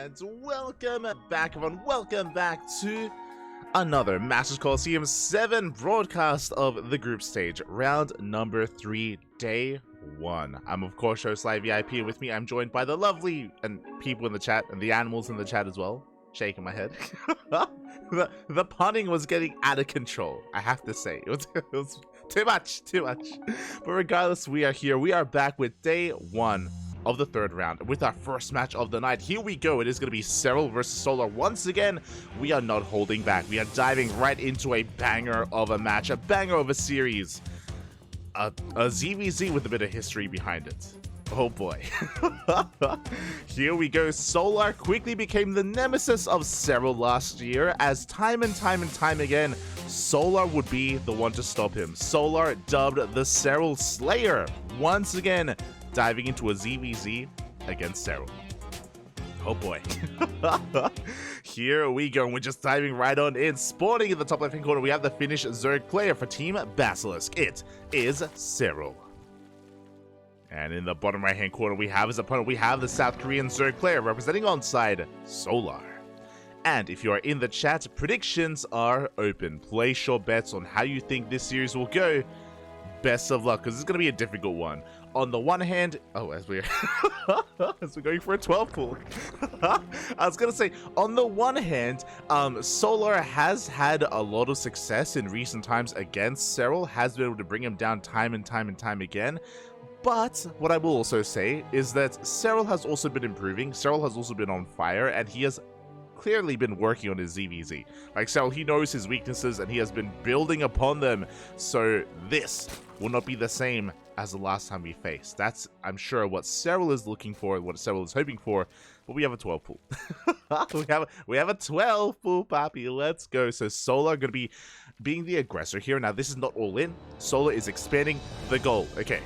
And welcome back, everyone. Welcome back to another Masters Coliseum 7 broadcast of the group stage, round number 3, day 1. I'm, of course, host Live VIP, and with me, I'm joined by the lovely and people in the chat, and the animals in the chat as well. Shaking my head. the punning was getting out of control, I have to say. It was too much. But regardless, we are here. We are back with day 1 of the 3rd round with our first match of the night. Here we go. It is going to be Serral versus Solar. Once again, we are not holding back. We are diving right into a banger of a match, a banger of a series. A ZvZ with a bit of history behind it. Oh boy. Here we go. Solar quickly became the nemesis of Serral last year, as time and time again, Solar would be the one to stop him. Solar, dubbed the Serral Slayer, once again diving into a ZvZ against Serral. Oh boy. Here we go. We're just diving right on in. Spawning in the top left hand corner, we have the Finnish Zerg player for Team Basilisk. It is Serral. And in the bottom right hand corner, we have his opponent. We have the South Korean Zerg player representing onside Solar. And if you are in the chat, predictions are open. Place your bets on how you think this series will go. Best of luck, because it's going to be a difficult one. On the one hand, as we're going for a 12 pool. I was gonna say, on the one hand, Solar has had a lot of success in recent times against Serral, has been able to bring him down time and time again. But what I will also say is that Serral has also been improving. Serral has also been on fire, and he has clearly been working on his ZvZ. Like Serral, he knows his weaknesses and he has been building upon them. So this will not be the same as the last time we faced. That's, I'm sure, what Serral is looking for, what Serral is hoping for. But we have a 12 pool. we have a 12 pool, Poppy. Let's go. So Solar going to be being the aggressor here. Now this is not all in. Solar is expanding the goal. Okay.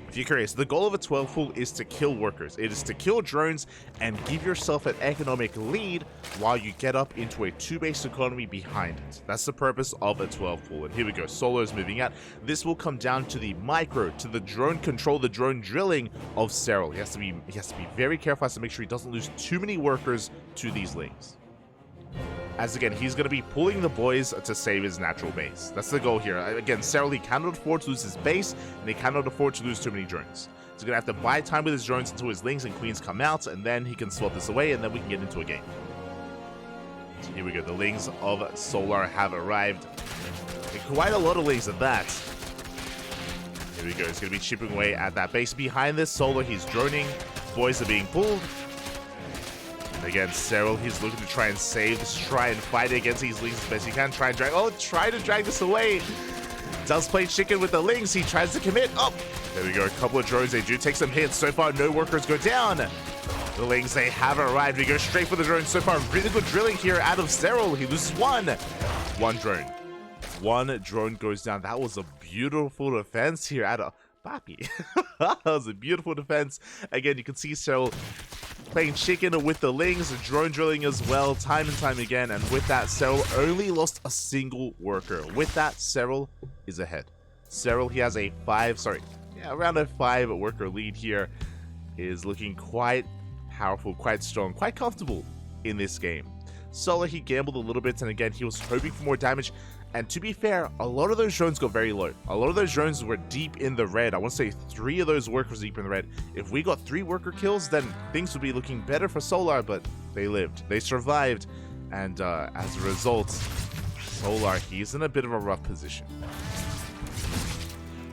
If you're curious, the goal of a 12 pool is to kill workers. It is to kill drones and give yourself an economic lead while you get up into a 2-base economy behind it. That's the purpose of a 12 pool. And here we go. Solar is moving out. This will come down to the micro, to the drone control, the drone drilling of Serral. He has to be very careful, has to make sure he doesn't lose too many workers to these lings. As again, he's going to be pulling the boys to save his natural base. That's the goal here. Again, Serral, he cannot afford to lose his base, and he cannot afford to lose too many drones. So he's going to have to buy time with his drones until his lings and queens come out, and then he can swap this away, and then we can get into a game. So here we go. The lings of Solar have arrived. And quite a lot of lings at that. Here we go. He's going to be chipping away at that base. Behind this, Solar, he's droning. Boys are being pulled. Again, Serral, he's looking to try and save this, try and fight against these lings as best he can. Try to drag this away. Does play chicken with the lings. He tries to commit. Oh, there we go. A couple of drones. They do take some hits. So far, no workers go down. The lings, they have arrived. We go straight for the drone. So far, really good drilling here out of Serral. He loses one. One drone. One drone goes down. That was a beautiful defense here out of Papi. That was a beautiful defense. Again, you can see Serral playing chicken with the lings, drone drilling as well, time and time again, and with that, Serral only lost a single worker. With that, Serral is ahead. Serral, he has around a 5 worker lead here, is looking quite powerful, quite strong, quite comfortable in this game. Solar, he gambled a little bit, and again, he was hoping for more damage. And to be fair, a lot of those drones got very low. A lot of those drones were deep in the red. I want to say 3 of those workers deep in the red. If we got 3 worker kills, then things would be looking better for Solar, but they lived. They survived. And as a result, Solar, he's in a bit of a rough position.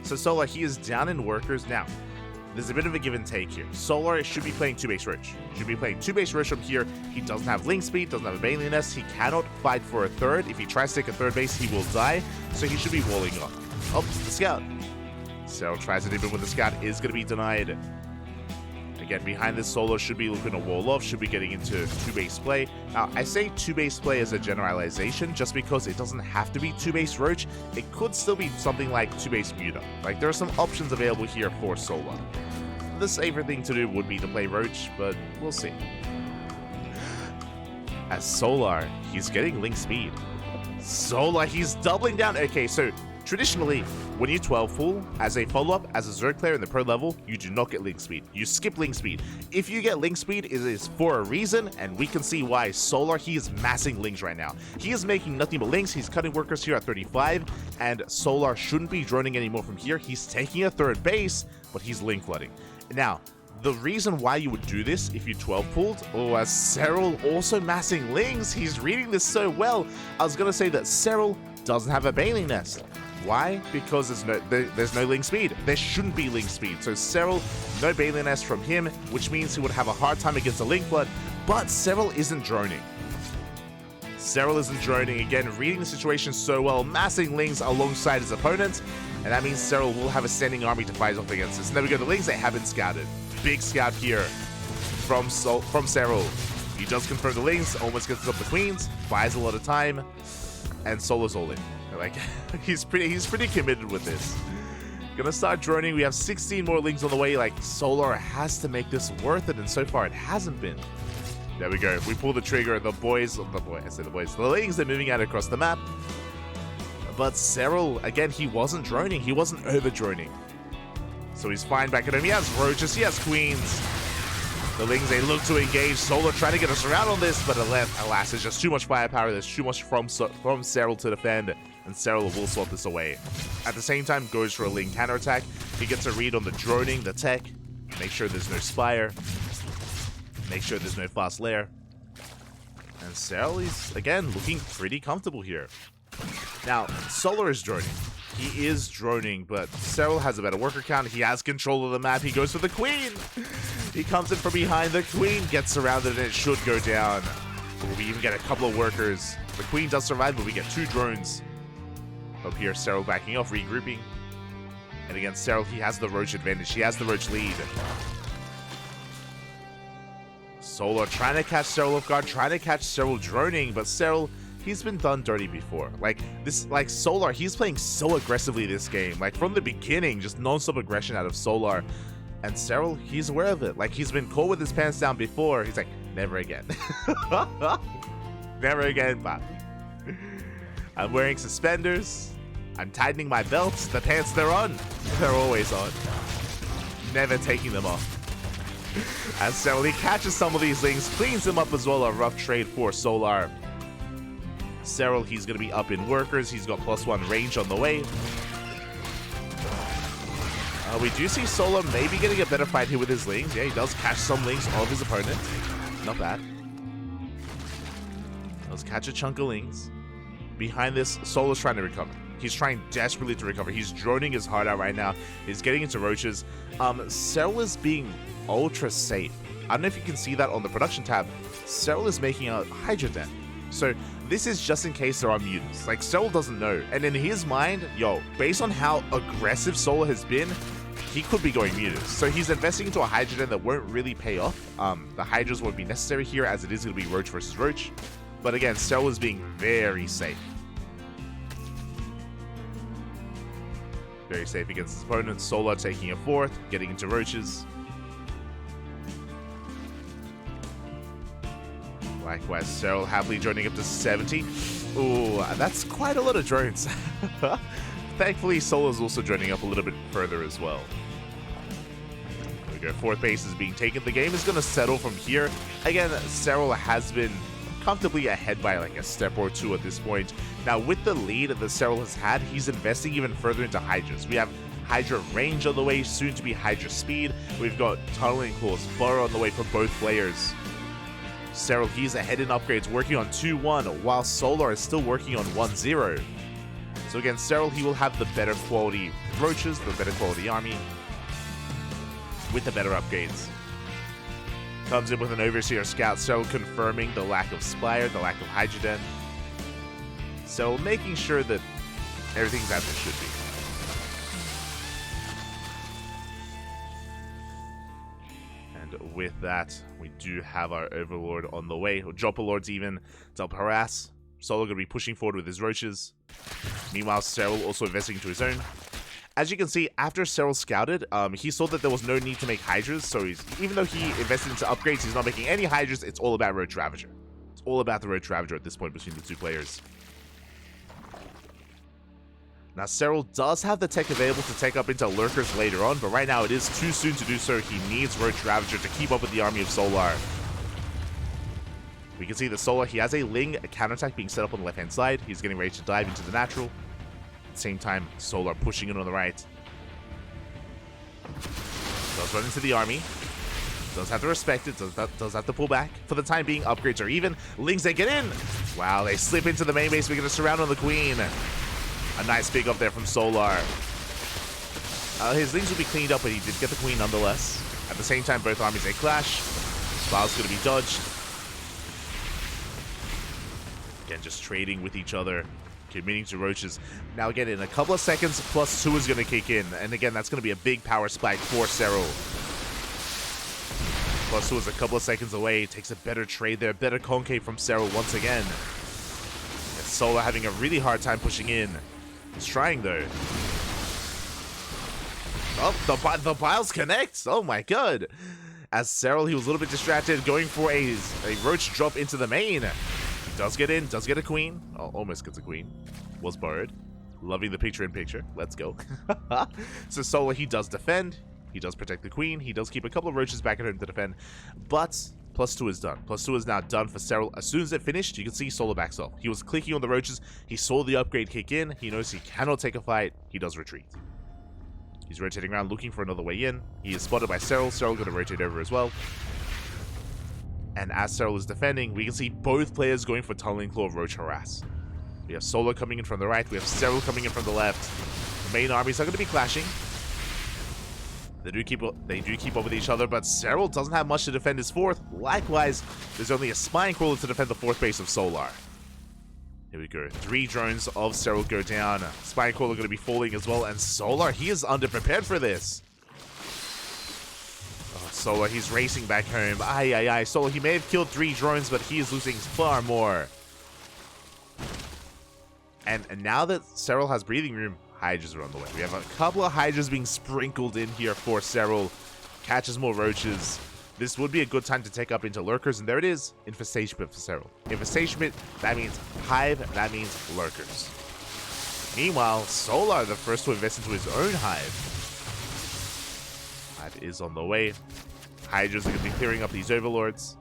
So Solar, he is down in workers. Now, there's a bit of a give and take here. Solar should be playing 2-base Roach. Should be playing 2-base Roach up here. He doesn't have link speed, doesn't have a Bailey nest. He cannot fight for a 3rd. If he tries to take a 3rd base, he will die. So he should be walling off. Oh, the scout. Serral tries to dip in with the scout, is going to be denied. Again, behind this, Solar should be looking to wall off, should be getting into 2-base play. Now, I say 2-base play as a generalization just because it doesn't have to be 2-base Roach. It could still be something like 2-base Muta. Like, there are some options available here for Solar. The safer thing to do would be to play Roach, but we'll see. As Solar, he's getting link speed. Solar, he's doubling down. Okay, so Traditionally, when you 12 pull, as a follow-up, as a Zerg player in the pro level, you do not get link speed. You skip link speed. If you get link speed, it is for a reason, and we can see why. Solar, he is massing links right now. He is making nothing but links. He's cutting workers here at 35, and Solar shouldn't be droning anymore from here. He's taking a third base, but he's link flooding. Now, the reason why you would do this if you 12 pulled, as Serral also massing links, he's reading this so well. I was gonna say that Serral doesn't have a Baneling Nest. Why? Because there's no link speed. There shouldn't be link speed. So Serral, no Baneling Nest from him, which means he would have a hard time against a link flood, but Serral isn't droning. Serral isn't droning, again, reading the situation so well, massing links alongside his opponents, and that means Serral will have a standing army to fight off against this. And then we go to links, they have been scouted. Big scout here from Serral. He does confirm the links, almost gets up the queens, buys a lot of time, and Solar's all in. Like, he's pretty committed with this. Gonna start droning. We have 16 more links on the way. Like, Solar has to make this worth it, and so far it hasn't been. There we go. We pull the trigger. The links are moving out across the map. But Serral, again, he wasn't droning. He wasn't over droning. So he's fine back at home. He has roaches. He has queens. The Lings, they look to engage. Solar trying to get us around on this, but alas, there's just too much firepower. There's too much from Serral to defend, and Serral will swap this away. At the same time, goes for a Ling counterattack. He gets a read on the droning, the tech. Make sure there's no Spire. Make sure there's no fast lair. And Serral is, again, looking pretty comfortable here. Now, Solar is droning. He is droning, but Serral has a better worker count. He has control of the map. He goes for the queen. He comes in from behind. The queen gets surrounded, and it should go down. We even get a couple of workers. The queen does survive, but we get 2 drones. Up here, Serral backing off, regrouping. And against Serral, he has the roach advantage. He has the roach lead. Solar trying to catch Serral off guard, trying to catch Serral droning, but Serral, he's been done dirty before. Like Solar, he's playing so aggressively this game. Like, from the beginning, just non-stop aggression out of Solar. And Serral, he's aware of it. Like, he's been caught with his pants down before. He's like, never again. Never again, Bobby. I'm wearing suspenders. I'm tightening my belts. The pants, they're on. They're always on. Never taking them off. As Serral, he catches some of these things, cleans them up as well. A rough trade for Solar. Serral, he's going to be up in workers. He's got +1 range on the way. We do see Solar maybe getting a better fight here with his Lings. Yeah, he does catch some Lings of his opponent. Not bad. Does catch a chunk of Lings. Behind this, Solar's trying to recover. He's trying desperately to recover. He's droning his heart out right now. He's getting into roaches. Serral is being ultra safe. I don't know if you can see that on the production tab. Serral is making a Hydra Den. So this is just in case there are mutants. Like, Serral doesn't know. And in his mind, based on how aggressive Solar has been, he could be going mutants. So he's investing into a Hydra Den that won't really pay off. The Hydras won't be necessary here, as it is going to be Roach versus Roach. But again, Serral is being very safe. Very safe against his opponent. Solar taking a 4th, getting into roaches. Likewise, Serral happily joining up to 70. Ooh, that's quite a lot of drones. Thankfully, Solar's also joining up a little bit further as well. There we go. 4th base is being taken. The game is going to settle from here. Again, Serral has been comfortably ahead by like a step or 2 at this point. Now, with the lead that Serral has had, he's investing even further into Hydras. We have Hydra range on the way, soon to be Hydra speed. We've got Tunneling Claws, Burrow on the way for both players. Serral, he's ahead in upgrades, working on 2-1, while Solar is still working on 1-0. So again, Serral, he will have the better quality roaches, the better quality army, with the better upgrades. Comes in with an Overseer Scout, Serral confirming the lack of Spire, the lack of Hydra Den. So making sure that everything's as it should be. And with that, we do have our Overlord on the way. Or Dropper Lords even to help harass. Solar going to be pushing forward with his roaches. Meanwhile, Serral also investing into his own. As you can see, after Serral scouted, he saw that there was no need to make Hydras, so even though he invested into upgrades, he's not making any Hydras. It's all about Roach Ravager. It's all about the Roach Ravager at this point between the 2 players. Now, Serral does have the tech available to take up into Lurkers later on, but right now it is too soon to do so. He needs Roach Ravager to keep up with the army of Solar. We can see the Solar, he has a Ling, a counterattack being set up on the left-hand side. He's getting ready to dive into the natural. At the same time, Solar pushing in on the right. Does run into the army. Does have to respect it, does have to pull back. For the time being, upgrades are even. Lings, they get in! Wow, they slip into the main base. We're going to surround on the Queen. A nice pick up there from Solar. His Lings will be cleaned up, but he did get the Queen nonetheless. At the same time, both armies, they clash. Vile's going to be dodged. Again, just trading with each other. Committing to Roaches. Now again, in a couple of seconds, +2 is going to kick in. And again, that's going to be a big power spike for Serral. +2 is a couple of seconds away. Takes a better trade there. Better concave from Serral once again. And Solar having a really hard time pushing in. He's trying though. Oh, the Biles connects. Oh my god. As Serral, he was a little bit distracted, going for a Roach drop into the main. He does get in, does get a Queen. Oh, almost gets a Queen. Was borrowed. Loving the picture-in-picture. Let's go. So Solar, he does defend. He does protect the Queen. He does keep a couple of Roaches back at home to defend. But +2 is done. +2 is now done for Serral. As soon as it finished, you can see Solar backs off. He was clicking on the Roaches. He saw the upgrade kick in. He knows he cannot take a fight. He does retreat. He's rotating around, looking for another way in. He is spotted by Serral. Serral going to rotate over as well. And as Serral is defending, we can see both players going for Tunneling Claw Roach Harass. We have Solar coming in from the right. We have Serral coming in from the left. The main armies are going to be clashing. They do keep up with each other, but Serral doesn't have much to defend his fourth. Likewise, there's only a Spine Crawler to defend the fourth base of Solar. Here we go. 3 drones of Serral go down. Spine Crawler going to be falling as well, and Solar, he is underprepared for this. Oh, Solar, he's racing back home. Aye. Solar, he may have killed 3 drones, but he is losing far more. And now that Serral has breathing room, Hydras are on the way. We have a couple of Hydras being sprinkled in here for Serral. Catches more Roaches. This would be a good time to take up into Lurkers, and there it is. Infestation Pit for Serral. Infestation Pit, that means Hive, that means Lurkers. Meanwhile, Solar, the first to invest into his own Hive. Hive is on the way. Hydras are going to be clearing up these Overlords.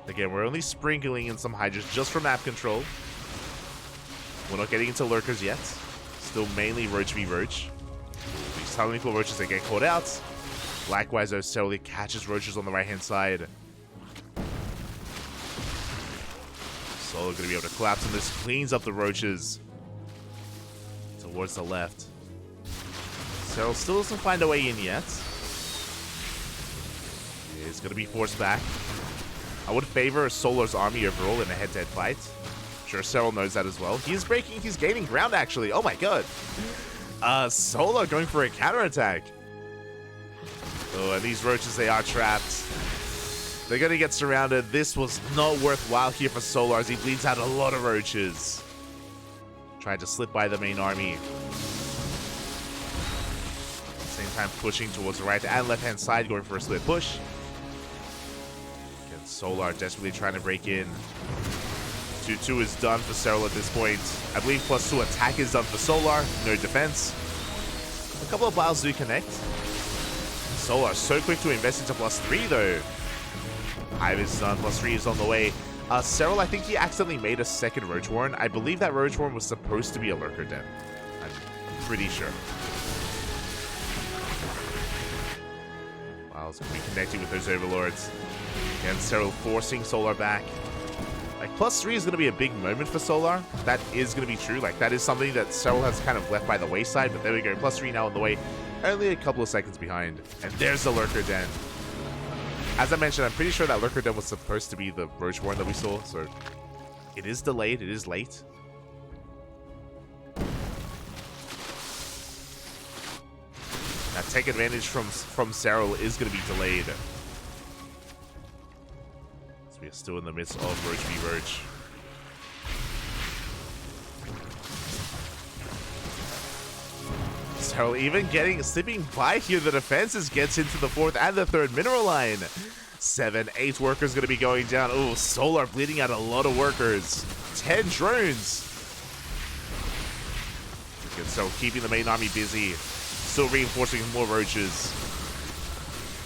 Again, we're only sprinkling in some Hydras just for map control. We're not getting into Lurkers yet. Still mainly Roach v Roach. These Tunneling Claw Roaches, they get caught out. Likewise, though, Serral catches Roaches on the right-hand side. Solar going to be able to collapse on this. Cleans up the Roaches towards the left. Serral still doesn't find a way in yet. He's going to be forced back. I would favor Solar's army overall in a head-to-head fight. Sure, Serral knows that as well. He's gaining ground, actually. Oh my god. Solar going for a counterattack. Oh, and these Roaches, they are trapped. They're going to get surrounded. This was not worthwhile here for Solar as he bleeds out a lot of Roaches. Tried to slip by the main army. At the same time, pushing towards the right and left-hand side, going for a split push. Again, Solar desperately trying to break in. 2-2 is done for Serral at this point. I believe +2 attack is done for Solar. No defense. A couple of Biles do connect. Solar so quick to invest into +3 though. Hive is done. +3 is on the way. Serral, I think he accidentally made a second Roach Warren. I believe that Roach Warren was supposed to be a Lurker Den. I'm pretty sure. Biles going to be connecting with those Overlords. And Serral forcing Solar back. Like, +3 is going to be a big moment for Solar. That is going to be true. Like, that is something that Serral has kind of left by the wayside. But there we go. +3 now on the way. Only a couple of seconds behind. And there's the Lurker Den. As I mentioned, I'm pretty sure that Lurker Den was supposed to be the Roach Warren that we saw. So, it is delayed. It is late. Now, take advantage from Serral is going to be delayed. We are still in the midst of Roach v Roach. Serral even slipping by here the defenses, gets into the 4th and the 3rd mineral line. 7, 8 workers going to be going down. Oh, Solar bleeding out a lot of workers. 10 drones. Good, so keeping the main army busy. Still reinforcing more roaches.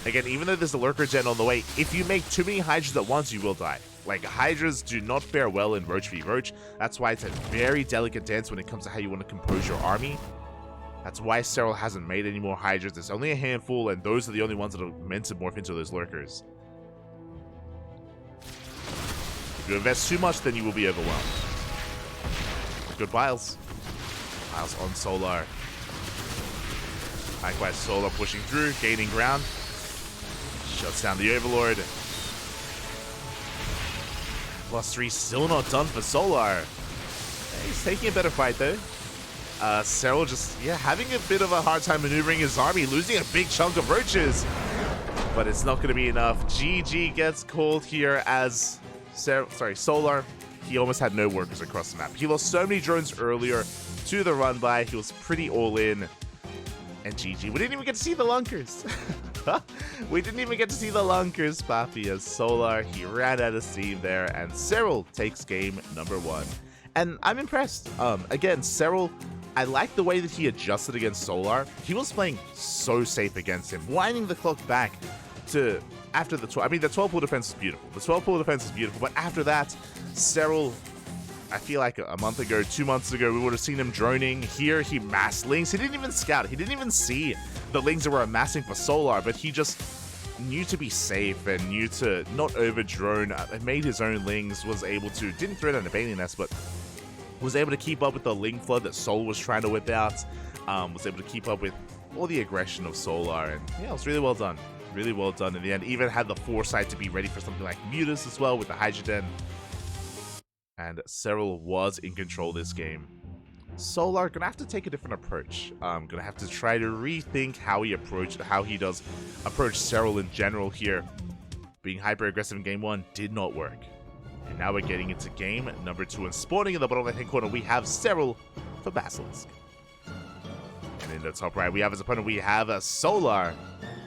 Again, even though there's a lurker gen on the way, if you make too many hydras at once, you will die. Like, hydras do not fare well in Roach v Roach. That's why it's a very delicate dance when it comes to how you want to compose your army. That's why Serral hasn't made any more hydras. There's only a handful, and those are the only ones that are meant to morph into those lurkers. If you invest too much, then you will be overwhelmed. Good Biles. Biles on Solar. Likewise, Solar pushing through, gaining ground. Shuts down the Overlord. +3 still not done for Solar. He's taking a better fight though. Serral just, having a bit of a hard time maneuvering his army, losing a big chunk of roaches. But it's not going to be enough. GG gets called here as Solar. He almost had no workers across the map. He lost so many drones earlier to the run by. He was pretty all in. And GG. We didn't even get to see the lunkers. We didn't even get to see the lunkers, Papi, as Solar. He ran out of steam there, and Serral takes game number 1. And I'm impressed. Again, Serral, I like the way that he adjusted against Solar. He was playing so safe against him, winding the clock back to after the 12. I mean, the 12-pool defense is beautiful. The 12-pool defense is beautiful, but after that, Serral, I feel like a month ago, 2 months ago, we would have seen him droning. Here, he massed Lings. He didn't even scout. He didn't even see the Lings that were amassing for Solar, but he just knew to be safe and knew to not over-drone. Made his own Lings, was able to, didn't throw down a Bailey Nest, but was able to keep up with the Ling flood that Soul was trying to whip out. Was able to keep up with all the aggression of Solar, and yeah, it was really well done. Really well done in the end. Even had the foresight to be ready for something like Mutus as well with the Hydra Den. And Serral was in control this game. Solar gonna have to take a different approach. Gonna have to try to rethink how he does approach Serral in general here. Being hyper aggressive in game 1 did not work. And now we're getting into game number 2. And spawning in the bottom left-hand corner, we have Serral for Basilisk. And in the top right, we have his opponent, we have a Solar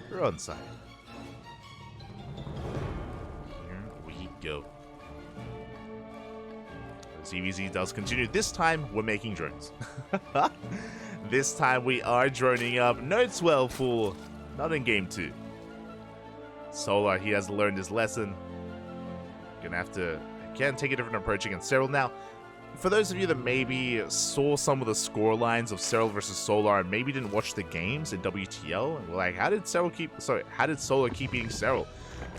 for onside. Here we go. ZvZ does continue. This time, we're making drones. This time, we are droning up. No 12-pool, not in game 2. Solar, he has learned his lesson. Gonna have to, again, take a different approach against Serral. Now, for those of you that maybe saw some of the score lines of Serral versus Solar and maybe didn't watch the games in WTL, and were like, how did Solar keep beating Serral?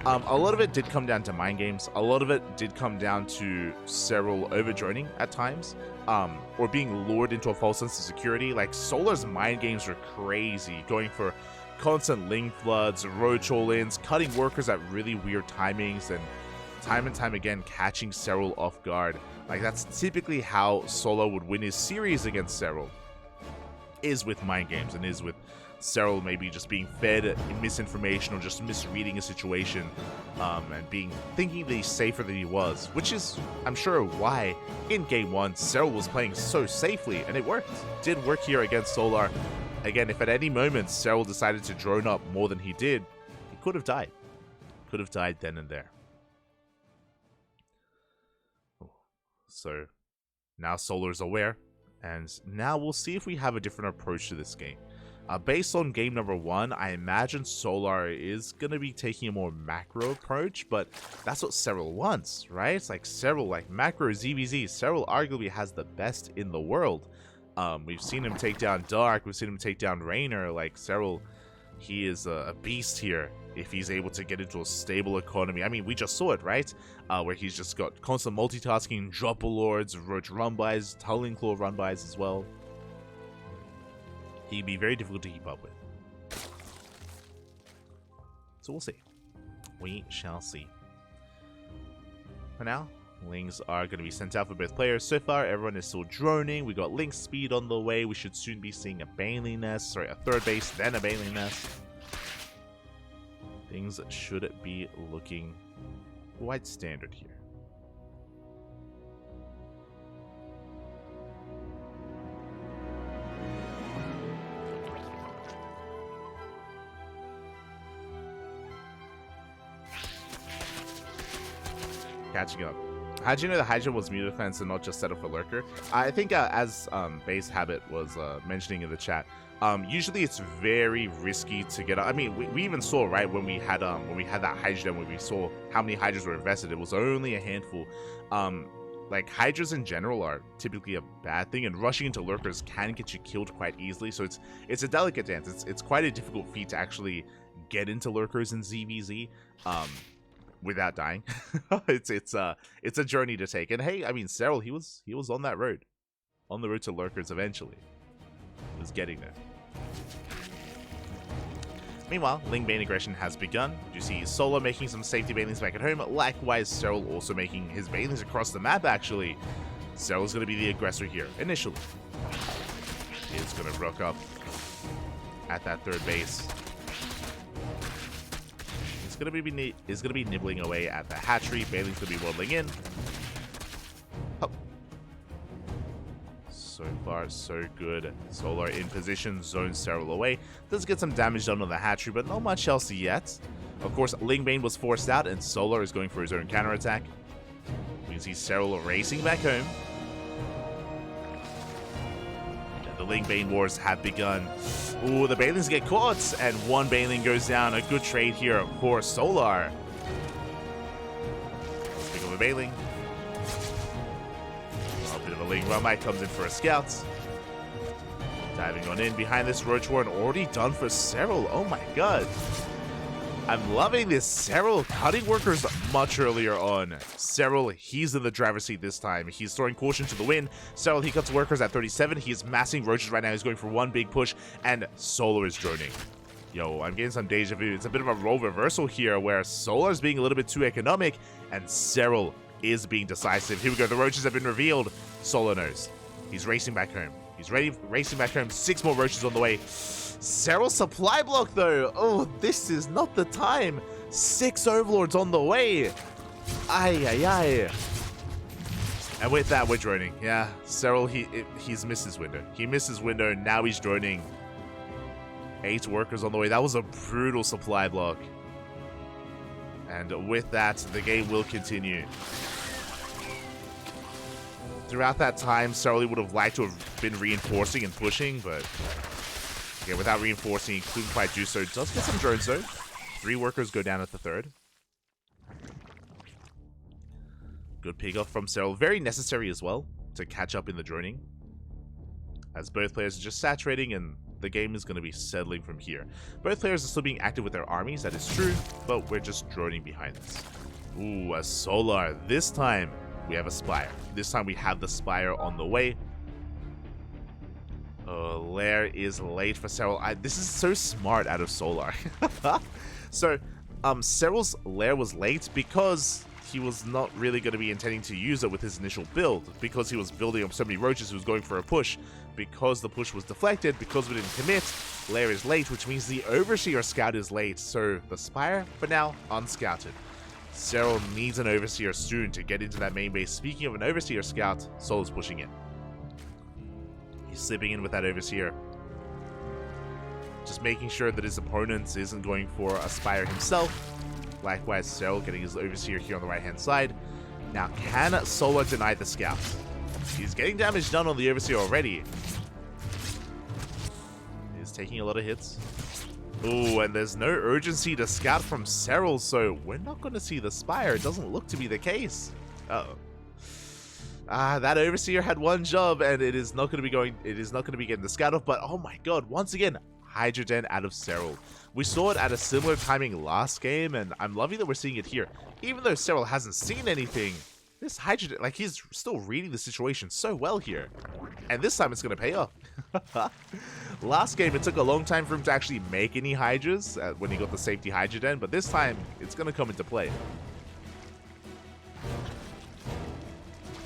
A lot of it did come down to mind games. A lot of it did come down to Serral over-droning at times, or being lured into a false sense of security. Like, Solar's mind games were crazy, going for constant Ling floods, roach all-ins, cutting workers at really weird timings, and time again catching Serral off guard. Like, that's typically how Solar would win his series against Serral, is with mind games, and is with Serral maybe just being fed misinformation or just misreading a situation, and thinking that he's safer than he was, which is, I'm sure, why in game 1 Serral was playing so safely, and it worked. Did work here against Solar. Again, if at any moment Serral decided to drone up more than he did, he could have died. Could have died then and there. So now Solar is aware, and now we'll see if we have a different approach to this game. Based on game number 1, I imagine Solar is going to be taking a more macro approach, but that's what Serral wants, right? It's like Serral, like macro ZvZ. Serral arguably has the best in the world. We've seen him take down Dark, we've seen him take down Raynor. Like, Serral, he is a beast here if he's able to get into a stable economy. I mean, we just saw it, right? Where he's just got constant multitasking, Dropper Lords, Roach run-bys, Tulling Claw run-bys as well. He'd be very difficult to keep up with. So we'll see. We shall see. For now, Lings are going to be sent out for both players. So far, everyone is still droning. We got Link Speed on the way. We should soon be seeing a Bailey Nest. Sorry, a third base, then a Bailey Nest. Things should be looking quite standard here. catching up. How'd you know the Hydra was muted defense and not just set up for Lurker? I think as Base Habit was mentioning in the chat, usually it's very risky to get. I mean, we even saw, right, when we had that Hydra, when we saw how many Hydras were invested, it was only a handful. Like, Hydras in general are typically a bad thing, and rushing into Lurkers can get you killed quite easily, so it's a delicate dance. It's quite a difficult feat to actually get into Lurkers in ZvZ without dying. It's a journey to take. And hey, I mean, Serral, he was on that road. On the road to Lurkers eventually. He was getting there. Meanwhile, Ling Bane aggression has begun. You see Solo making some safety banelings back at home. Likewise, Serral also making his banelings across the map, actually. Serral's going to be the aggressor here, initially. He's going to rock up at that third base. He's going to be nibbling away at the hatchery. Baneling's going to be waddling in. Oh. So far, so good. Solar in position, zones Serral away. Does get some damage done on the hatchery, but not much else yet. Of course, Ling Bane was forced out, and Solar is going for his own counterattack. We can see Serral racing back home. And the Ling Bane wars have begun. Ooh, the Banelings get caught, and one Baneling goes down. A good trade here for Solar. Let's pick up a Baneling. Ling Rumite comes in for a scout. Diving on in behind this Roach Warren, already done for Serral. Oh my god. I'm loving this. Serral cutting workers much earlier on. Serral, he's in the driver's seat this time. He's throwing caution to the wind. Serral, he cuts workers at 37. He's massing Roaches right now. He's going for one big push, and Solar is droning. Yo, I'm getting some deja vu. It's a bit of a role reversal here where Solar is being a little bit too economic, and Serral is being decisive. Here we go. The Roaches have been revealed. Solar knows. He's racing back home. He's ready, racing back home. 6 more Roaches on the way. Serral supply block, though. Oh, this is not the time. 6 Overlords on the way. Ay, ay, ay. And with that, we're droning. Yeah, Serral, he's missed his window. He missed his window, and now he's droning. 8 workers on the way. That was a brutal supply block. And with that, the game will continue. Throughout that time, Serral would have liked to have been reinforcing and pushing, but yeah, without reinforcing, he couldn't quite do so. Does get some drones though. 3 workers go down at the third. Good pick off from Serral. Very necessary as well to catch up in the droning, as both players are just saturating and the game is going to be settling from here. Both players are still being active with their armies, that is true, but we're just droning behind us. Ooh, a Solar. This time we have a Spire. This time we have the Spire on the way. Lair is late for Serral. This is so smart out of Solar. So, Serral's Lair was late because he was not really going to be intending to use it with his initial build, because he was building up so many Roaches. He was going for a push. Because the push was deflected, because we didn't commit, Lair is late, which means the Overseer Scout is late. So the Spire, for now, unscouted. Serral needs an Overseer soon to get into that main base. Speaking of an Overseer Scout, Solar's pushing in. He's slipping in with that Overseer. Just making sure that his opponent isn't going for a Spire himself. Likewise, Serral getting his Overseer here on the right-hand side. Now, can Solar deny the Scout? He's getting damage done on the Overseer already. He's taking a lot of hits. Ooh, and there's no urgency to scout from Serral, so we're not going to see the Spire. It doesn't look to be the case. Uh-oh. That Overseer had one job, and it is not going to be getting the scout off, but oh my god, once again, Hydra Den out of Serral. We saw it at a similar timing last game, and I'm loving that we're seeing it here. Even though Serral hasn't seen anything, this Hydra Den, like, he's still reading the situation so well here. And this time it's going to pay off. Last game, it took a long time for him to actually make any Hydras when he got the safety Hydra Den, but this time, it's going to come into play.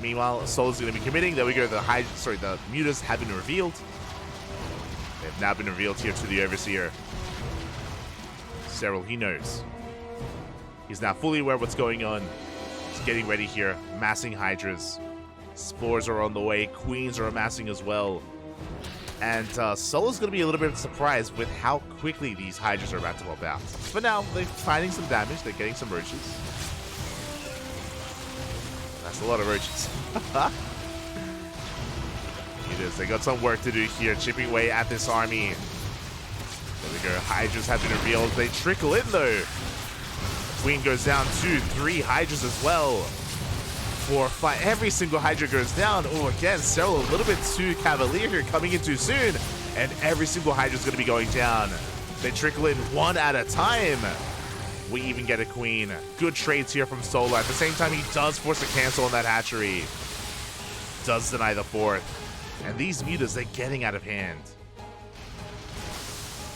Meanwhile, Solar's going to be committing. There we go. The mutas have been revealed. They've now been revealed here to the Overseer. Serral, he knows. He's now fully aware of what's going on. He's getting ready here, massing Hydras. Spores are on the way. Queens are amassing as well. And Solar's going to be a little bit surprised with how quickly these Hydras are about to pop out. For now, they're finding some damage. They're getting some roaches. That's a lot of roaches. They got some work to do here, chipping away at this army. There we go. Hydras have been revealed. They trickle in though. Queen goes down 2, 3 Hydras as well. 4, 5. Every single Hydra goes down. Oh, again, Serral a little bit too cavalier here, coming in too soon. And every single Hydra is going to be going down. They trickle in one at a time. We even get a queen. Good trades here from Solar. At the same time, he does force a cancel on that hatchery. Does deny the 4th. And these mutas, they're getting out of hand.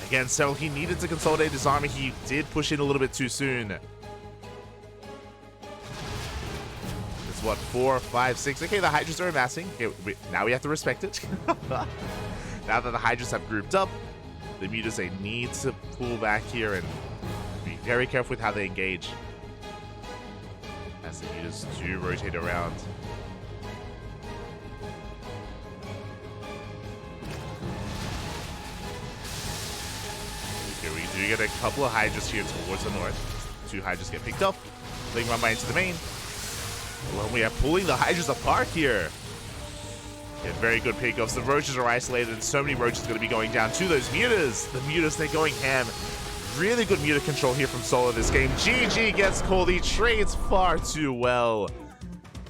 Again, Serral, he needed to consolidate his army. He did push in a little bit too soon. It's what, 4, 5, 6. Okay, the Hydras are amassing. Okay, now we have to respect it. Now that the Hydras have grouped up, the mutas, they need to pull back here and be very careful with how they engage. As the mutas do rotate around. We do get a couple of Hydras here towards the north. 2 Hydras get picked up. They can run by into the main. Well, we are pulling the Hydras apart here. Get very good pickoffs. The roaches are isolated, and so many roaches are going to be going down to those mutas. The mutas, they're going ham. Really good muta control here from Solar this game. GG gets called. He trades far too well.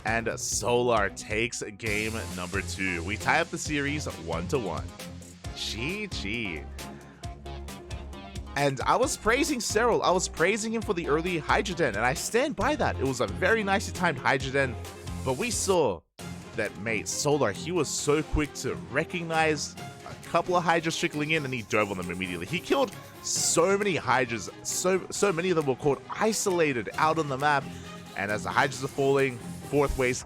And Solar takes game number 2. We tie up the series 1-1. GG. And I was praising Serral. I was praising him for the early Hydra Den, and I stand by that. It was a very nicely timed Hydra Den, but we saw that, mate, Solar, he was so quick to recognize a couple of Hydras trickling in, and he dove on them immediately. He killed so many Hydras. So many of them were caught isolated out on the map, and as the Hydras are falling, fourth base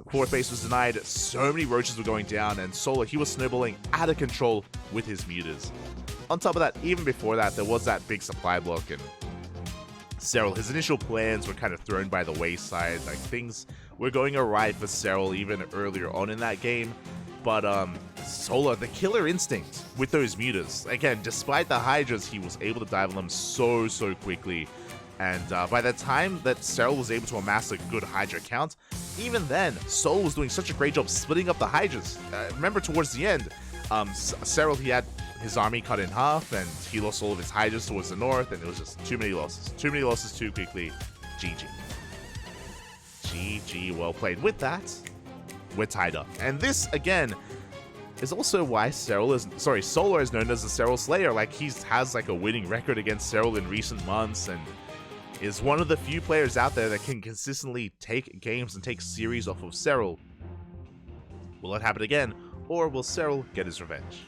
was denied. So many roaches were going down, and Solar, he was snowballing out of control with his mutas. On top of that, even before that, there was that big supply block, and Serral, his initial plans were kind of thrown by the wayside. Like, things were going awry for Serral even earlier on in that game. But Solar, the killer instinct with those mutas. Again, despite the Hydras, he was able to dive on them so quickly. And by the time that Serral was able to amass a good Hydra count, even then, Solar was doing such a great job splitting up the Hydras. Remember, towards the end, Serral, he had his army cut in half, and he lost all of his Hydras towards the north, and it was just too many losses. Too many losses too quickly. GG. GG, well played. With that, we're tied up. And this, again, is also why Solar is known as the Serral Slayer. Like, he has like a winning record against Serral in recent months, and is one of the few players out there that can consistently take games and take series off of Serral. Will it happen again, or will Serral get his revenge?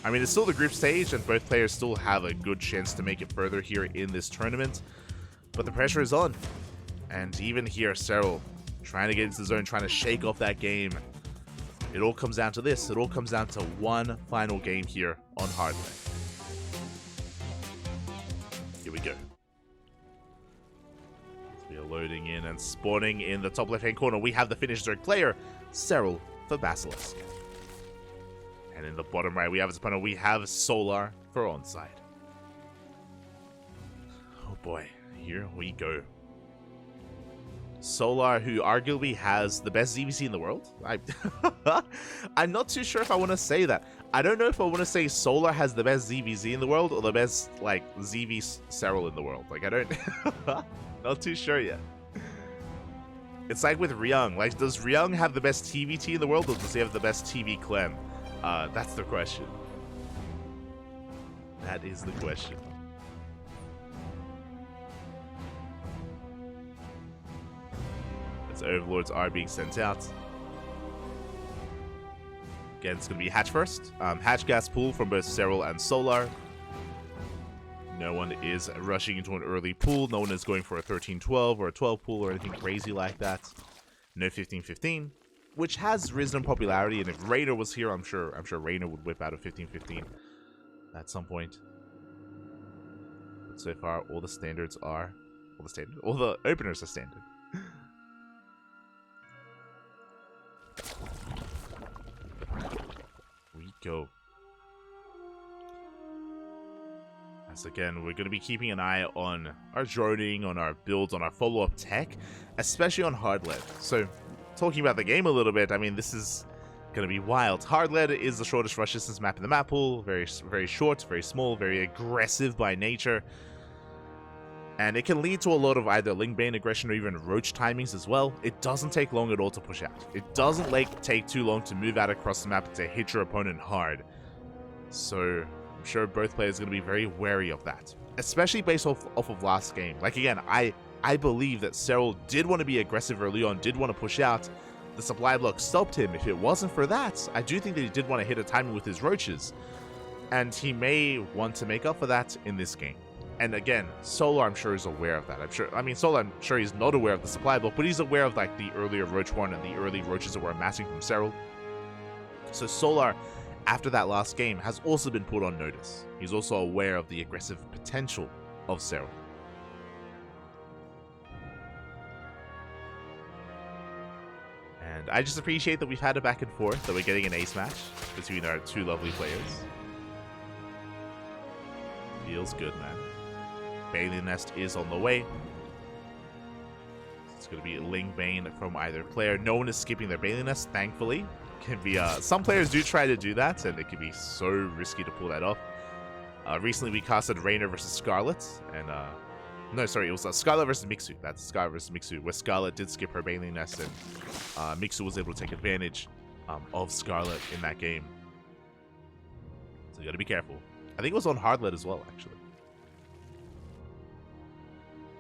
I mean, it's still the group stage, and both players still have a good chance to make it further here in this tournament, but the pressure is on. And even here, Serral trying to get into the zone, trying to shake off that game. It all comes down to this. It all comes down to one final game here on Hardware. Here we go. We are loading in and spawning in the top left-hand corner. We have the finished Zerg player, Serral for Basilisk. And in the bottom right, we have his opponent. We have Solar for onside. Oh boy, here we go. Solar, who arguably has the best ZvZ in the world. I'm not too sure if I want to say that. I don't know if I want to say Solar has the best ZvZ in the world or the best, like, ZV Serral in the world. Like, I don't... Not too sure yet. It's like with Ryung. Like, does Ryung have the best TVT in the world, or does he have the best TV Clem? That's the question. That is the question. As Overlords are being sent out. Again, it's going to be Hatch first. Hatch gas pool from both Serral and Solar. No one is rushing into an early pool. No one is going for a 13-12 or a 12 pool or anything crazy like that. No 15-15, which has risen in popularity. And if Rainer was here, I'm sure Rainer would whip out a 15-15 at some point. But so far, all the standards are all the openers are standard. We go. As again, we're going to be keeping an eye on our droning, on our builds, on our follow-up tech, especially on hard lead. So, talking about the game a little bit, I mean, this is going to be wild. Hard lead is the shortest rush distance map in the map pool. Very, very short, very small, very aggressive by nature. And it can lead to a lot of either link bane aggression or even roach timings as well. It doesn't take long at all to push out. It doesn't take too long to move out across the map to hit your opponent hard. So I'm sure both players are going to be very wary of that, especially based off of last game. Like again, I believe that Serral did want to be aggressive early on, did want to push out. The supply block stopped him. If it wasn't for that, I do think that he did want to hit a timing with his roaches. And he may want to make up for that in this game. And again, Solar, I'm sure, is aware of that. Solar, I'm sure he's not aware of the supply block, but he's aware of like the earlier roach horn and the early roaches that were amassing from Serral. So Solar, after that last game, has also been put on notice. He's also aware of the aggressive potential of Serral. And I just appreciate that we've had a back and forth, that we're getting an ace match between our two lovely players. Feels good, man. Bailey Nest is on the way. It's going to be Ling Bane from either player. No one is skipping their Bailey Nest, thankfully. Can be some players do try to do that, and it can be so risky to pull that off. Recently, we casted Rainer versus Scarlet, and no, sorry, it was Scarlet versus Mixu. That's Scarlet versus Mixu, where Scarlet did skip her Bailey Nest, and Mixu was able to take advantage of Scarlet in that game. So you got to be careful. I think it was on hard lead as well, actually.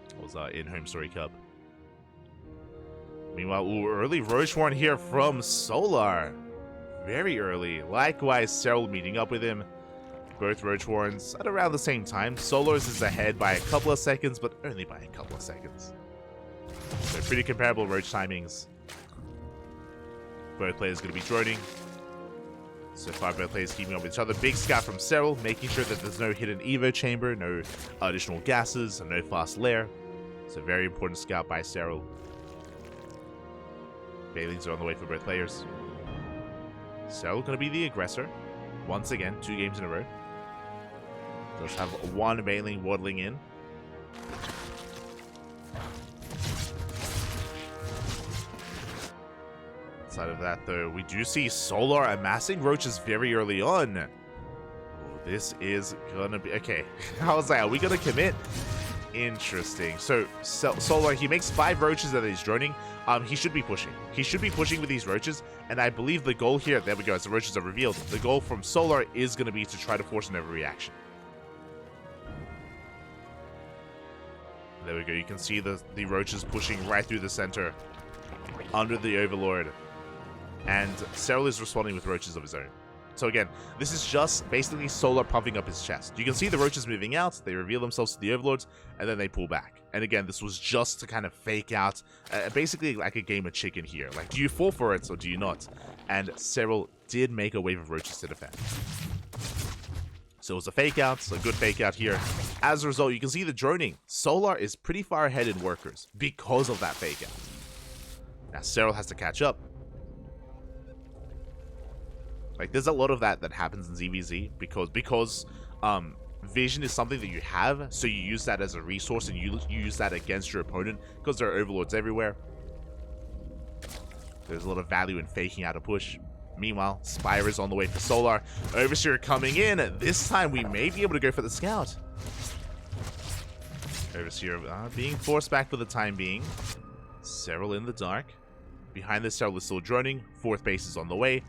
It was in Home Story Cup. Meanwhile, early Roach Horn here from Solar. Very early. Likewise, Serral meeting up with him. Both Roach Horns at around the same time. Solar's is ahead by a couple of seconds, but only by a couple of seconds. So pretty comparable Roach timings. Both players going to be droning. So far, both players keeping up with each other. Big scout from Serral, making sure that there's no hidden Evo chamber, no additional gases, and no fast lair. So very important scout by Serral. Bailings are on the way for both players. Serral going to be the aggressor. Once again, 2 games in a row. Just have one Bailing waddling in. Outside of that, though, we do see Solar amassing roaches very early on. Oh, this is gonna be... Okay, I was like, are we gonna commit? Interesting. So, Solar, he makes 5 roaches that he's droning. He should be pushing. He should be pushing with these roaches, and I believe the goal here... There we go, as the roaches are revealed. The goal from Solar is going to be to try to force an overreaction. There we go, you can see the roaches pushing right through the center under the Overlord. And Serral is responding with roaches of his own. So again, this is just basically Solar puffing up his chest. You can see the roaches moving out, they reveal themselves to the Overlords, and then they pull back. And again, this was just to kind of fake out, basically like a game of chicken here. Like, do you fall for it or do you not? And Serral did make a wave of roaches to defend. So it was a fake out, a good fake out here. As a result, you can see the droning. Solar is pretty far ahead in workers because of that fake out. Now Serral has to catch up. Like, there's a lot of that happens in ZvZ because vision is something that you have, so you use that as a resource and you use that against your opponent because there are overlords everywhere. There's a lot of value in faking out a push. Meanwhile, Spire is on the way for Solar. Overseer coming in. This time we may be able to go for the scout. Overseer being forced back for the time being. Serral in the dark. Behind this, Serral is still droning. 4th base is on the way.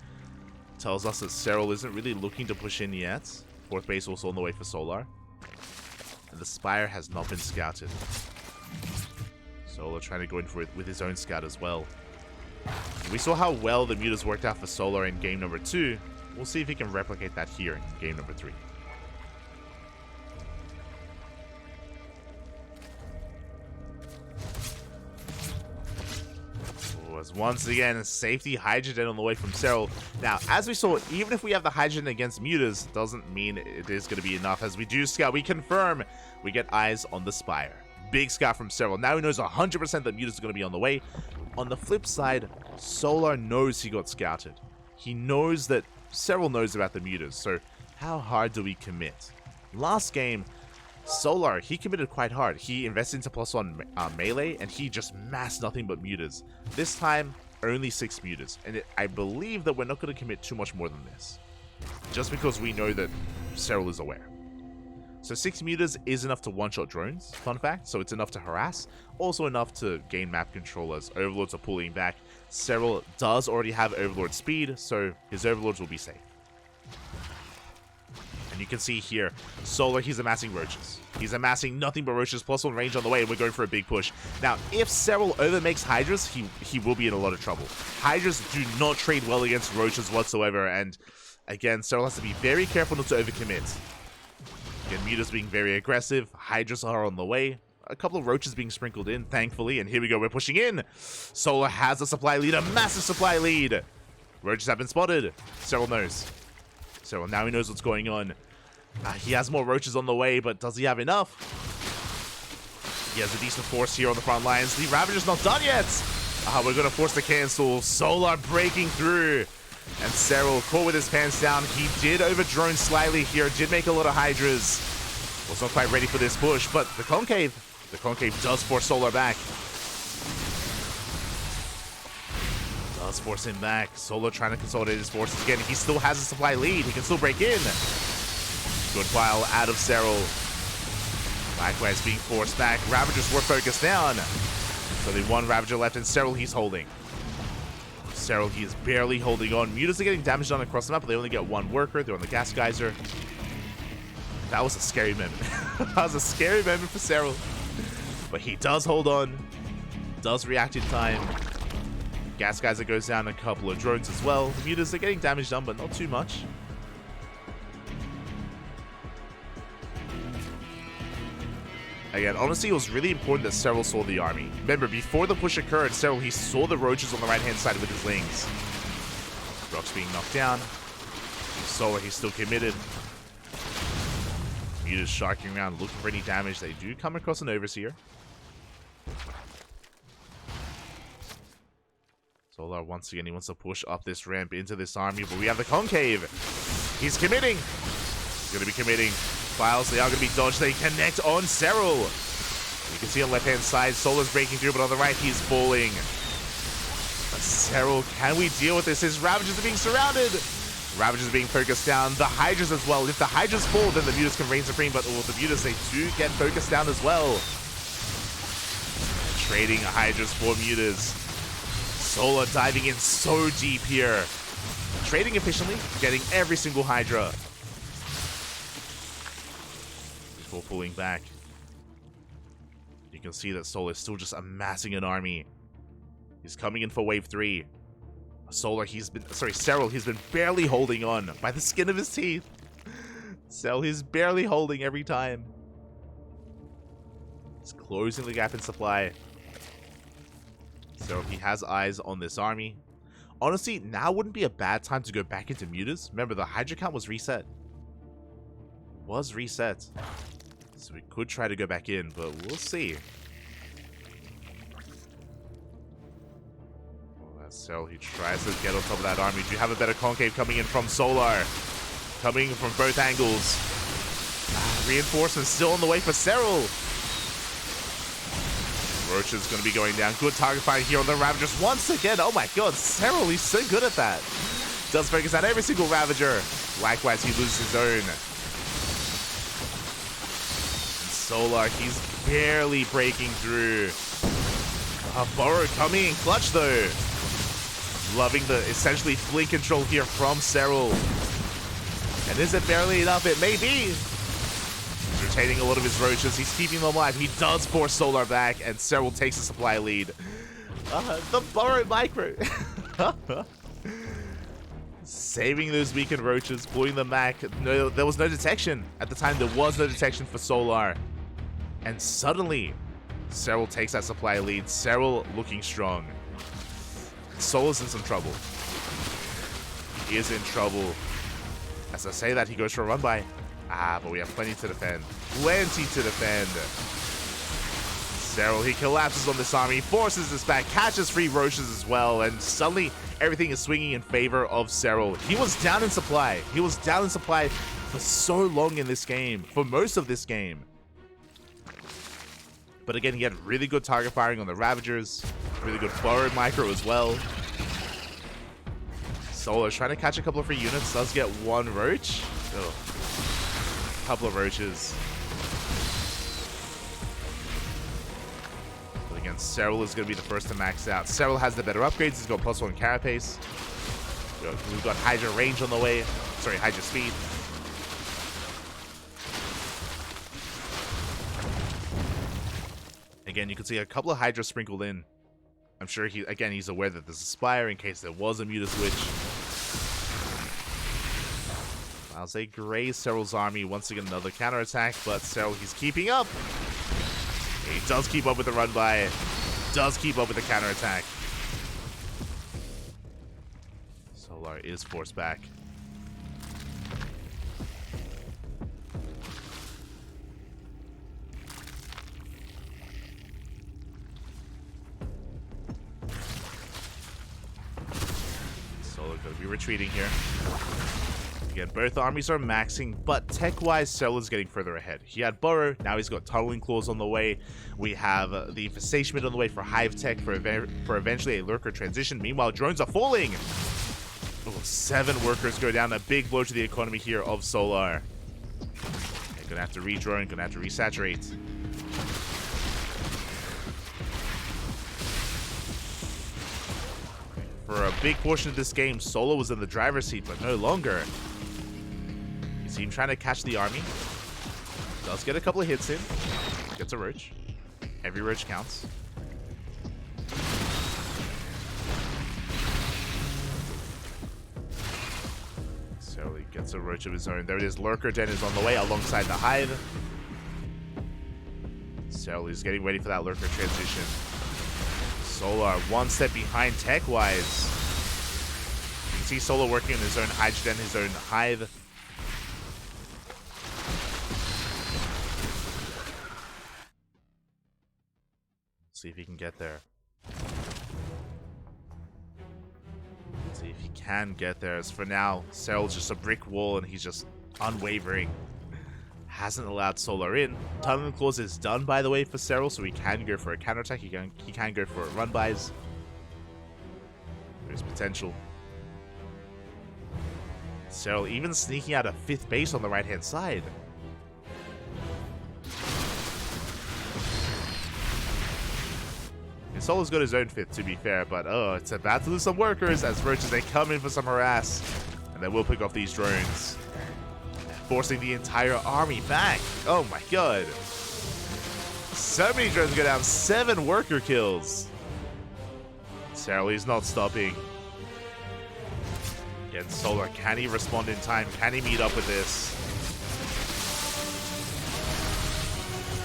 Tells us that Serral isn't really looking to push in yet. 4th base also on the way for Solar. And the Spire has not been scouted. Solar trying to go in for it with his own scout as well. We saw how well the mutas worked out for Solar in game number 2. We'll see if he can replicate that here in game number 3. Was once again safety Hydrogen on the way from Serral. Now, as we saw, even if we have the Hydrogen against mutas, doesn't mean it is going to be enough. As we do scout, we confirm we get eyes on the Spire. Big scout from Serral. Now he knows 100% that mutas are going to be on the way. On the flip side, Solar knows he got scouted. He knows that Serral knows about the mutas, so how hard do we commit? Last game, Solar, he committed quite hard. He invested into +1 melee, and he just massed nothing but mutas. This time, only 6 mutas, and I believe that we're not going to commit too much more than this, just because we know that Serral is aware. So 6 mutas is enough to one-shot drones, fun fact, so it's enough to harass, also enough to gain map control as Overlords are pulling back. Serral does already have Overlord speed, so his Overlords will be safe. And you can see here, Solar, he's amassing roaches. He's amassing nothing but roaches, +1 range on the way, and we're going for a big push. Now, if Serral overmakes Hydras, he will be in a lot of trouble. Hydras do not trade well against roaches whatsoever, and again, Serral has to be very careful not to overcommit. Again, mutas being very aggressive, Hydras are on the way. A couple of roaches being sprinkled in, thankfully, and here we go, we're pushing in. Solar has a supply lead, a massive supply lead. Roaches have been spotted. Serral knows. Serral, now he knows what's going on. He has more roaches on the way, but does he have enough? He has a decent force here on the front lines. The Ravager's not done yet. We're going to force the cancel. Solar breaking through. And Serral caught with his pants down. He did over-drone slightly here. Did make a lot of Hydras. Was not quite ready for this push, but the Concave does force Solar back. Does force him back. Solar trying to consolidate his forces again. He still has a supply lead. He can still break in. Good pile out of Serral. Likewise being forced back. Ravagers were focused down. So the one Ravager left, and Serral he's holding. Serral, he is barely holding on. Mutas are getting damaged on across the map, but they only get one worker. They're on the gas geyser. That was a scary moment. That was a scary moment for Serral. But he does hold on. Does react in time. Gas geyser goes down, a couple of drones as well. The mutas are getting damaged done, but not too much. Again, honestly, it was really important that Serral saw the army. Remember, before the push occurred, Serral, he saw the roaches on the right-hand side with his lings. Rock's being knocked down. Solar, he's still committed. Mutas sharking around, looking for any damage. They do come across an Overseer. Solar, once again, he wants to push up this ramp into this army, but we have the Concave. He's committing. He's going to be committing. Files, they are going to be dodged. They connect on Serral. You can see on the left-hand side, Solar's breaking through, but on the right, he's falling. But Serral, can we deal with this? His Ravagers are being surrounded. Ravagers are being focused down. The Hydras as well. If the Hydras fall, then the mutas can reign supreme, but all the mutas, they do get focused down as well. Trading Hydras for mutas. Solar diving in so deep here. Trading efficiently, getting every single Hydra. Before pulling back. You can see that Solar is still just amassing an army. He's coming in for wave 3. Serral, he's been barely holding on by the skin of his teeth. Serral, he's barely holding every time. He's closing the gap in supply. So he has eyes on this army. Honestly, now wouldn't be a bad time to go back into mutas. Remember, the Hydra count was reset. So we could try to go back in, but we'll see. Serral, he tries to get on top of that army. Do you have a better Concave coming in from Solar? Coming from both angles. Reinforcements still on the way for Serral. Roach is going to be going down. Good target fight here on the Ravagers once again. Oh my god, Serral, he's so good at that. Does focus on every single Ravager. Likewise, he loses his own. And Solar, he's barely breaking through. Burrow coming in clutch though. Loving the essentially fleet control here from Serral. And is it barely enough? It may be. He's retaining a lot of his roaches. He's keeping them alive. He does force Solar back, and Serral takes a supply lead. The Burrow micro. Saving those weakened roaches, pulling them back. No, there was no detection. At the time, there was no detection for Solar. And suddenly, Serral takes that supply lead. Serral looking strong. Solar's in some trouble. He is in trouble. As I say that, he goes for a run by. But we have plenty to defend. Plenty to defend. Serral, he collapses on this army, forces this back, catches free roaches as well, and suddenly everything is swinging in favor of Serral. He was down in supply. He was down in supply for so long in this game, for most of this game. But again, he had really good target firing on the Ravagers. Really good forward micro as well. Solar's trying to catch a couple of free units. Does get one roach. Ugh. Couple of roaches. But again, Serral is going to be the first to max out. Serral has the better upgrades. He's got +1 carapace. We've got Hydra range on the way. Sorry, Hydra speed. Again, you can see a couple of Hydra sprinkled in. I'm sure he's aware that there's a Spire in case there was a Muta switch. I'll say graze Serral's army. Once again, another counterattack, but Serral, he's keeping up. He does keep up with the run by. Does keep up with the counterattack. Solar is forced back. Going to be retreating here. Again, both armies are maxing, but tech-wise, Serral is getting further ahead. He had Burrow, now he's got Tunneling Claws on the way. We have the Infestation on the way for Hive Tech for eventually a Lurker transition. Meanwhile, drones are falling! Oh, 7 workers go down. A big blow to the economy here of Solar. Okay, gonna have to redrone, gonna have to resaturate. For a big portion of this game, Solo was in the driver's seat, but no longer. You see him trying to catch the army. Does get a couple of hits in. Gets a roach. Every roach counts. So he gets a roach of his own. There it is. Lurker Den is on the way alongside the Hive. So he's getting ready for that Lurker transition. Solar one step behind tech-wise. You can see Solar working on his own Hydrogen, his own Hive. See if he can get there. See if he can get there. As for now, Serral's just a brick wall and he's just unwavering. Hasn't allowed Solar in. Tunneling Claws is done, by the way, for Serral, so he can go for a counterattack. He can go for run-bys. There's potential. Serral even sneaking out a 5th base on the right-hand side. And Solar's got his own 5th, to be fair, but oh, it's about to lose some workers as roaches, they come in for some harass. And they will pick off these drones. Forcing the entire army back. Oh my god. So many drones go down. 7 worker kills. Serral is not stopping. Again, Solar, can he respond in time? Can he meet up with this?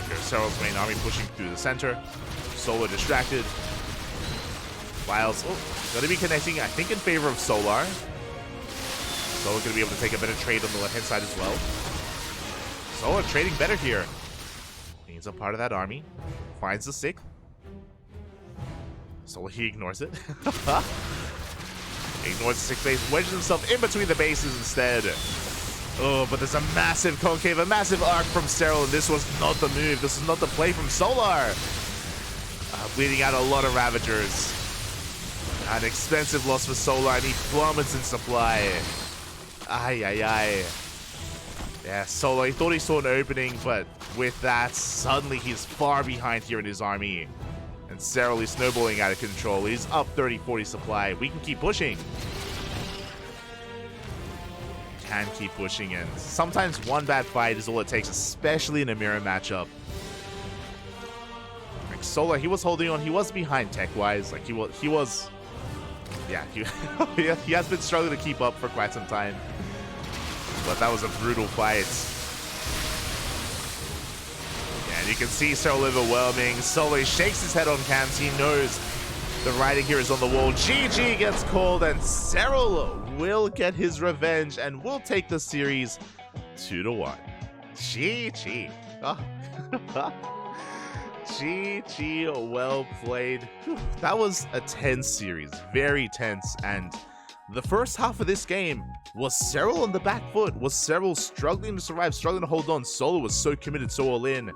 Here's Serral's main army pushing through the center. Solar distracted. Wiles, going to be connecting, I think, in favor of Solar. Solar going to be able to take a better trade on the left-hand side as well. Solar trading better here. He's a part of that army. Finds the 6th. Solar, he ignores it. Ignores the 6th base. Wedges himself in between the bases instead. Oh, but there's a massive concave, a massive arc from Serral, and this was not the move. This is not the play from Solar. Bleeding out a lot of Ravagers. An expensive loss for Solar, and he plummets in supply. Ay, ay, ay. Yeah, Solar, he thought he saw an opening, but with that, suddenly he's far behind here in his army. And Serral is snowballing out of control. He's up 30-40 supply. We can keep pushing. Can keep pushing, and sometimes one bad fight is all it takes, especially in a mirror matchup. Like Solar, he was holding on. He was behind tech-wise. Like, he was... Yeah, he has been struggling to keep up for quite some time. But that was a brutal fight. Yeah, and you can see Serral overwhelming. Solar shakes his head on cams. He knows the writing here is on the wall. GG gets called, and Serral will get his revenge and will take the series 2-1. GG. Oh. GG, well played. Whew, that was a tense series, very tense, and the first half of this game was Serral on the back foot, was Serral struggling to survive, struggling to hold on. Solar was so committed, so all in.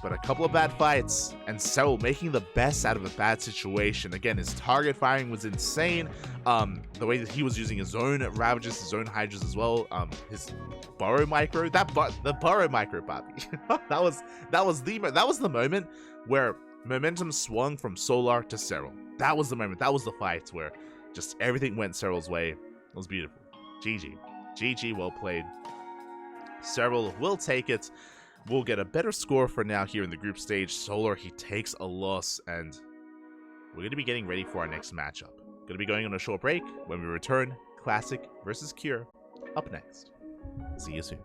But a couple of bad fights, and Serral making the best out of a bad situation. Again, his target firing was insane. The way that he was using his own Ravages, his own Hydras as well. His Burrow Micro, the Burrow Micro, Bobby. that was the moment where momentum swung from Solar to Serral. That was the moment. That was the fight where just everything went Serral's way. It was beautiful. GG. GG, well played. Serral will take it. We'll get a better score for now here in the group stage. Solar, he takes a loss, and we're going to be getting ready for our next matchup. Going to be going on a short break. When we return, Classic versus Cure up next. See you soon.